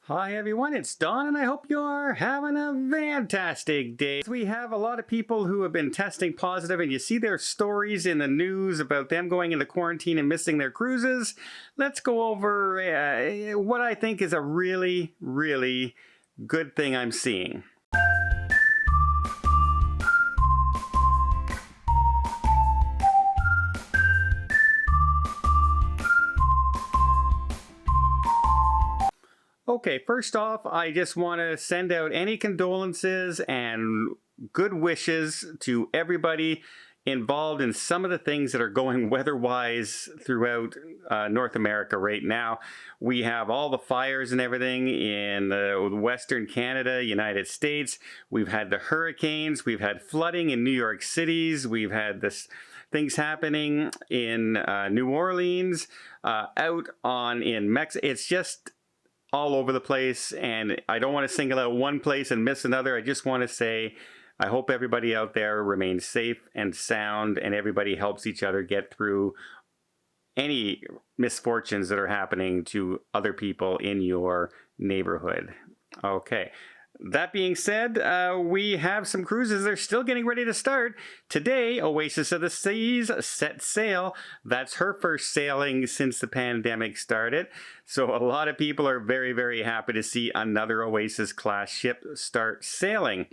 Hi everyone, it's Don and I hope you're having a fantastic day. We have a lot of people who have been testing positive and you see their stories in the news about them going into quarantine and missing their cruises. Let's go over what I think is a really good thing I'm seeing. Okay, first off, I just want to send out any condolences and good wishes to everybody involved in some of the things that are going weather-wise throughout North America right now. We have all the fires and everything in Western Canada, United States. We've had the hurricanes. We've had flooding in New York Cities. We've had things happening in New Orleans, in Mexico. It's just all over the place, and I don't want to single out one place and miss another. I just want to say I hope everybody out there remains safe and sound and everybody helps each other get through any misfortunes that are happening to other people in your neighborhood. Okay. That being said, we have some cruises. They're still getting ready to start. Today, Oasis of the Seas set sail. That's her first sailing since the pandemic started. So a lot of people are very happy to see another Oasis class ship start sailing.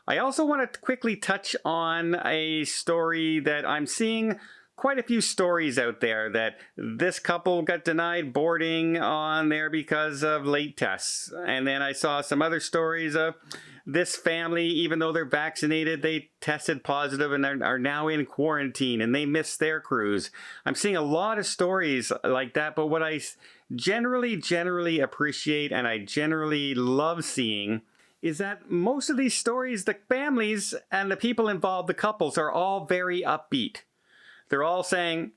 I also want to quickly touch on a story that I'm seeing quite a few stories out there that this couple got denied boarding on there because of late tests. And then I saw some other stories of this family, even though they're vaccinated, they tested positive and are now in quarantine and they missed their cruise. I'm seeing a lot of stories like that, but what I generally appreciate and I generally love seeing is that most of these stories, the families and the people involved, the couples, are all very upbeat. They're all saying,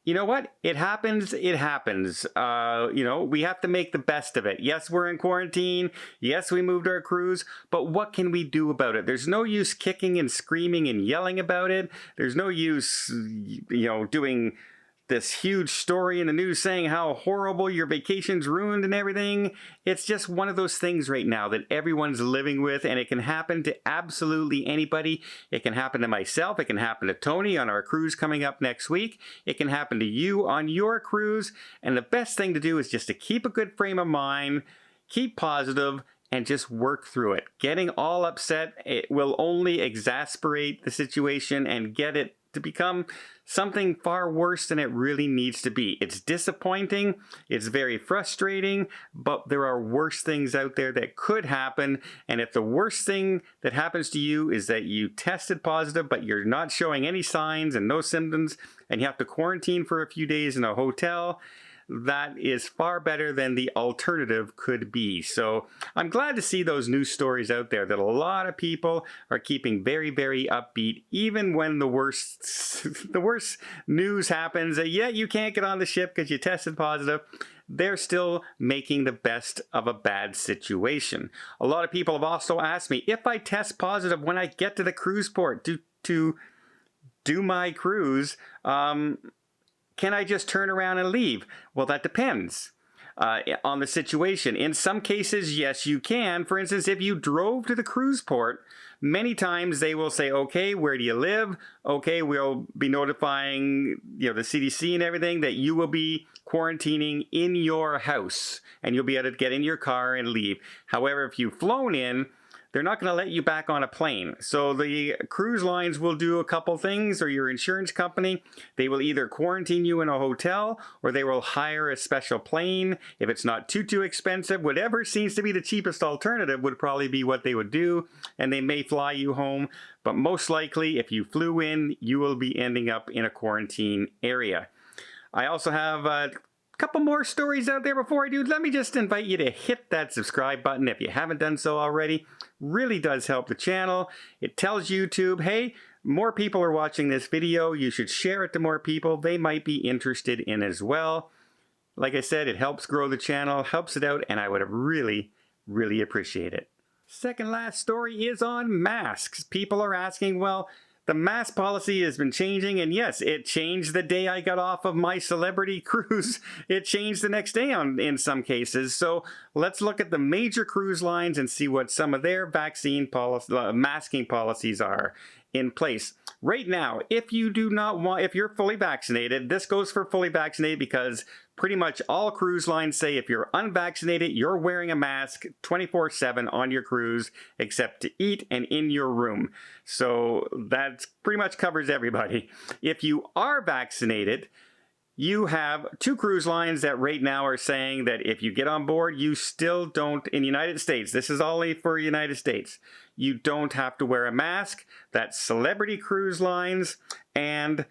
you know what? It happens, it happens. We have to make the best of it. Yes, we're in quarantine. Yes, we moved our cruise, but what can we do about it? There's no use kicking and screaming and yelling about it. There's no use, doing this huge story in the news saying how horrible your vacation's ruined and everything. It's just one of those things right now that everyone's living with, and it can happen to absolutely anybody. It can happen to myself. It can happen to Tony on our cruise coming up next week. It can happen to you on your cruise. And the best thing to do is just to keep a good frame of mind, keep positive, and just work through it. Getting all upset, it will only exasperate the situation and get it to become something far worse than it really needs to be. It's disappointing, it's very frustrating, but there are worse things out there that could happen. And if the worst thing that happens to you is that you tested positive, but you're not showing any signs and no symptoms, and you have to quarantine for a few days in a hotel, that is far better than the alternative could be. So I'm glad to see those news stories out there that a lot of people are keeping very upbeat, even when the worst news happens that you can't get on the ship because you tested positive. They're still making the best of a bad situation. A lot of people have also asked me, if I test positive when I get to the cruise port to do my cruise, can I just turn around and leave? Well, that depends on the situation. In some cases, yes, you can. For instance, if you drove to the cruise port, many times they will say, okay, where do you live? Okay, we'll be notifying the CDC and everything that you will be quarantining in your house and you'll be able to get in your car and leave. However, if you've flown in, they're not going to let you back on a plane. So the cruise lines will do a couple things, or your insurance company. They will either quarantine you in a hotel or they will hire a special plane. If it's not too expensive, whatever seems to be the cheapest alternative would probably be what they would do, and they may fly you home. But most likely, if you flew in, you will be ending up in a quarantine area. I also have a couple more stories out there. Before I do, let me just invite you to hit that subscribe button if you haven't done so already. Really does help the channel. It tells YouTube, hey, more people are watching this video. You should share it to more people. They might be interested in as well. Like I said, it helps grow the channel, helps it out, and I would really appreciate it. Second last story is on masks. People are asking, well, the mask policy has been changing, and yes, it changed the day I got off of my celebrity cruise. It changed the next day in some cases. So let's look at the major cruise lines and see what some of their vaccine policy, masking policies are in place. Right now, if you're fully vaccinated, this goes for fully vaccinated because pretty much all cruise lines say if you're unvaccinated, you're wearing a mask 24/7 on your cruise, except to eat and in your room. So that pretty much covers everybody. If you are vaccinated, you have two cruise lines that right now are saying that if you get on board, you still don't, in the United States, this is only for United States, you don't have to wear a mask. That's Celebrity Cruise Lines and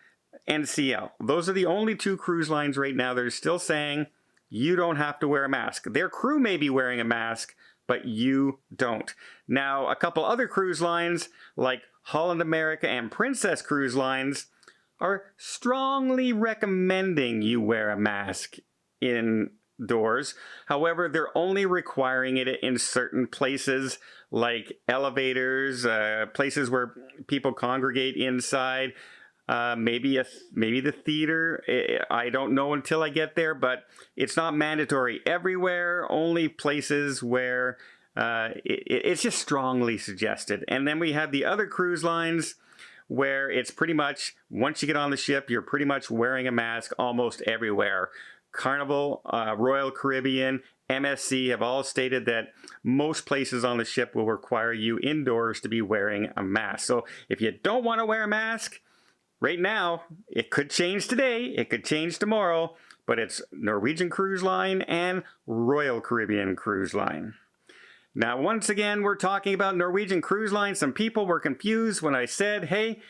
NCL. Those are the only two cruise lines right now that are still saying you don't have to wear a mask. Their crew may be wearing a mask, but you don't. Now, a couple other cruise lines like Holland America and Princess Cruise Lines are strongly recommending you wear a mask indoors. However, they're only requiring it in certain places like elevators, places where people congregate inside, maybe the theater. I don't know until I get there, but it's not mandatory everywhere, only places where it's just strongly suggested. And then we have the other cruise lines where it's pretty much, once you get on the ship, you're pretty much wearing a mask almost everywhere. Carnival, Royal Caribbean, MSC have all stated that most places on the ship will require you indoors to be wearing a mask. So if you don't want to wear a mask, right now, it could change today, it could change tomorrow, but it's Norwegian Cruise Line and Royal Caribbean Cruise Line. Now, once again, we're talking about Norwegian Cruise Line. Some people were confused when I said, hey,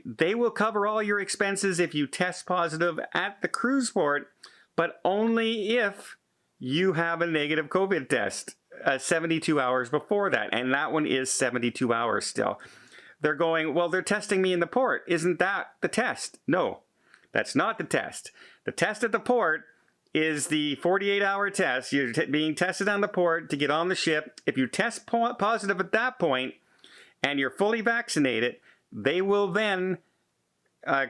they will cover all your expenses if you test positive at the cruise port, but only if you have a negative COVID test 72 hours before that. And that one is 72 hours still. They're going, well, they're testing me in the port. Isn't that the test? No, that's not the test. The test at the port is the 48-hour test. You're being tested on the port to get on the ship. If you test positive at that point and you're fully vaccinated, they will then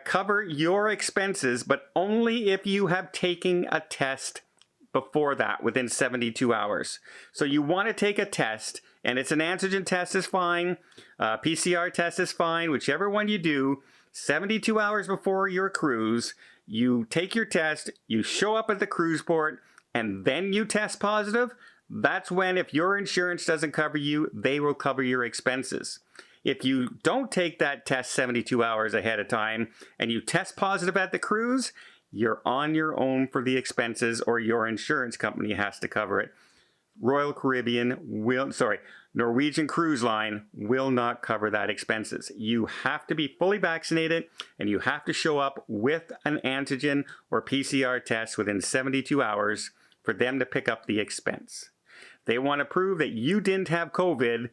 cover your expenses, but only if you have taken a test before that, within 72 hours. So you want to take a test, and it's an antigen test is fine, PCR test is fine, whichever one you do, 72 hours before your cruise, you take your test, you show up at the cruise port, and then you test positive. That's when, if your insurance doesn't cover you, they will cover your expenses. If you don't take that test 72 hours ahead of time and you test positive at the cruise, you're on your own for the expenses, or your insurance company has to cover it. Norwegian Cruise Line will not cover that expenses. You have to be fully vaccinated and you have to show up with an antigen or PCR test within 72 hours for them to pick up the expense. They want to prove that you didn't have COVID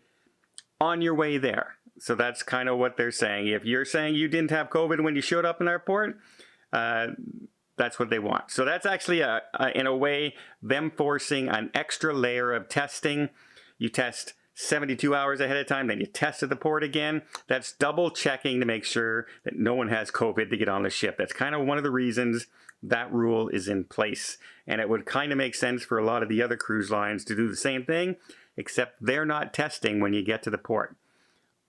on your way there. So that's kind of what they're saying. If you're saying you didn't have COVID when you showed up in our port, that's what they want. So that's actually, in a way, them forcing an extra layer of testing. You test 72 hours ahead of time, then you test at the port again. That's double checking to make sure that no one has COVID to get on the ship. That's kind of one of the reasons that rule is in place. And it would kind of make sense for a lot of the other cruise lines to do the same thing, except they're not testing when you get to the port.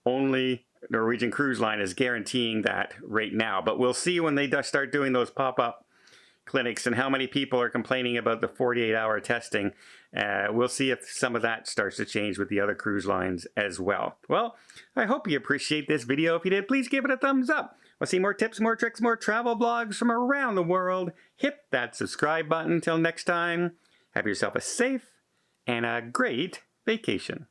Only Norwegian Cruise Line is guaranteeing that right now. But we'll see when they start doing those pop-up clinics and how many people are complaining about the 48-hour testing. We'll see if some of that starts to change with the other cruise lines as well. Well, I hope you appreciate this video. If you did, please give it a thumbs up. Want to see more tips, more tricks, more travel blogs from around the world? Hit that subscribe button. Until next time, have yourself a safe and a great vacation.